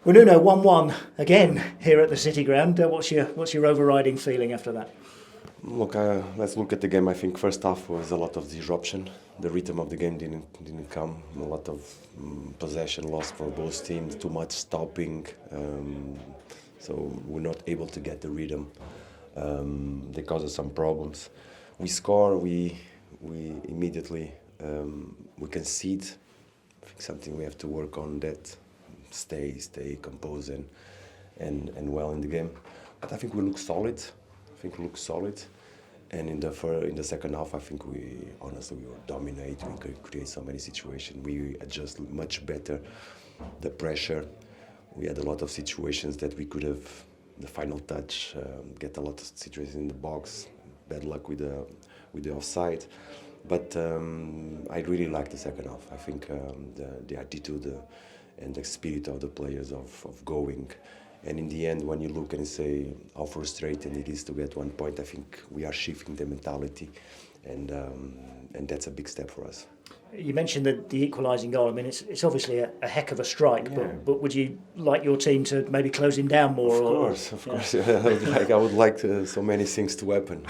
Well, Nuno, 1-1 again here at the City Ground. What's your overriding feeling after that? Look, let's look at the game. I think first half was a lot of disruption. The rhythm of the game didn't come. A lot of possession lost for both teams. Too much stopping. So we're not able to get the rhythm. They caused us some problems. We score. We immediately we concede. I think something we have to work on that. Stay composed and well in the game. But I think we look solid. And in the second half, I think we will dominate. We could create so many situations. We adjust much better the pressure. We had a lot of situations that we could have the final touch, get a lot of situations in the box. Bad luck with the offside. But I really like the second half. I think the attitude and the spirit of the players of going. And in the end, when you look and say how frustrating it is to get 1 point, I think we are shifting the mentality, and that's a big step for us. You mentioned the equalising goal. I mean, it's obviously a heck of a strike, Yeah. but would you like your team to maybe close him down more? Of course. I would like so many things to happen.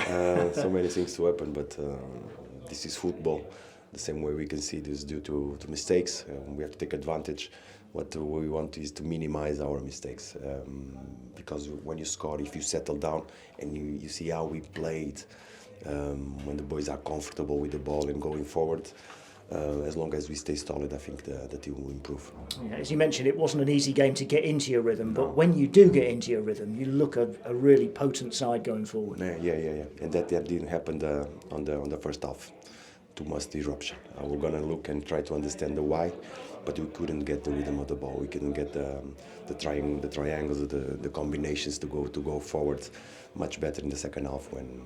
But this is football. The same way we can see this due to mistakes. We have to take advantage. What we want is to minimize our mistakes, because when you score, if you settle down and you see how we played, when the boys are comfortable with the ball and going forward, as long as we stay solid, I think the team will improve. Yeah, as you mentioned, it wasn't an easy game to get into your rhythm, but when you do get into your rhythm, you look a really potent side going forward. Yeah. And that didn't happen on the first half. Too much disruption. We're gonna look and try to understand the why, but we couldn't get the rhythm of the ball. We couldn't get the triangles, the combinations to go forward much better in the second half when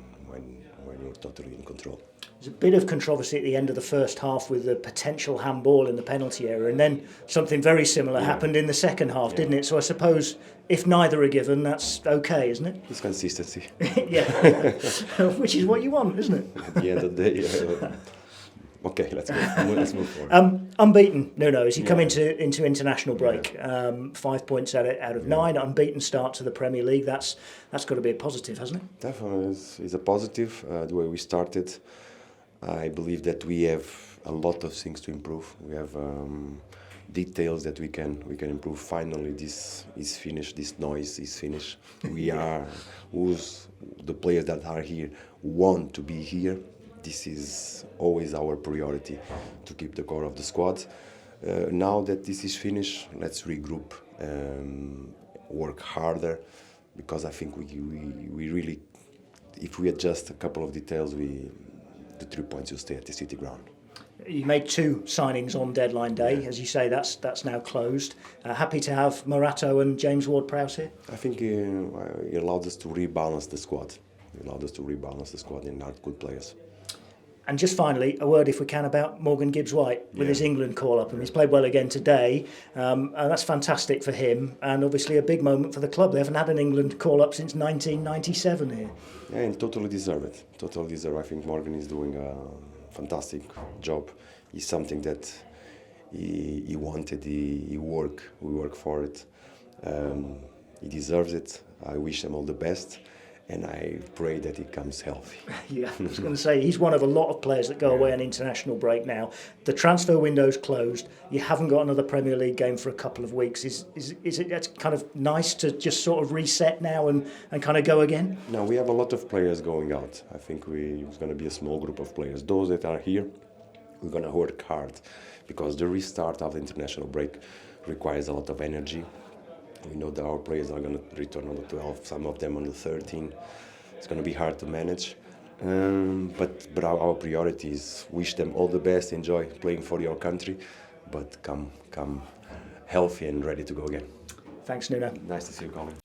you're totally in control. There's a bit of controversy at the end of the first half with the potential handball in the penalty area, and then something very similar happened in the second half, didn't it? So I suppose if neither are given, that's okay, isn't it? It's consistency. Yeah, which is what you want, isn't it? At the end of the day. Okay, let's move forward. Unbeaten, Nuno, as you come into international break. 5 points out of 9, unbeaten start to the Premier League. That's got to be a positive, hasn't it? Definitely, it's a positive. The way we started, I believe that we have a lot of things to improve. We have details that we can improve. Finally, this is finished. This noise is finished. We are the players that are here want to be here. This is always our priority, to keep the core of the squad. Now that this is finished, let's regroup, work harder, because I think we really, if we adjust a couple of details, the 3 points will stay at the City Ground. You made 2 signings on deadline day. As you say, that's now closed. Happy to have Morato and James Ward-Prowse here? I think he allowed us to rebalance the squad. And are good players. And just finally, a word, if we can, about Morgan Gibbs-White with his England call-up. And he's played well again today. And that's fantastic for him. And obviously a big moment for the club. They haven't had an England call-up since 1997 here. Yeah, and totally deserve it. I think Morgan is doing a fantastic job. It's something that he wanted. We work for it. He deserves it. I wish him all the best. And I pray that he comes healthy. Yeah, I was going to say, he's one of a lot of players that go away on international break now. The transfer window's closed. You haven't got another Premier League game for a couple of weeks. Is it that's kind of nice to just sort of reset now and kind of go again? No, we have a lot of players going out. I think it's going to be a small group of players. Those that are here, we're going to work hard, because the restart of the international break requires a lot of energy. We know that our players are going to return on the 12th, some of them on the 13th. It's going to be hard to manage. But our priority is wish them all the best, enjoy playing for your country, but come healthy and ready to go again. Thanks, Nuno. Nice to see you, Colin.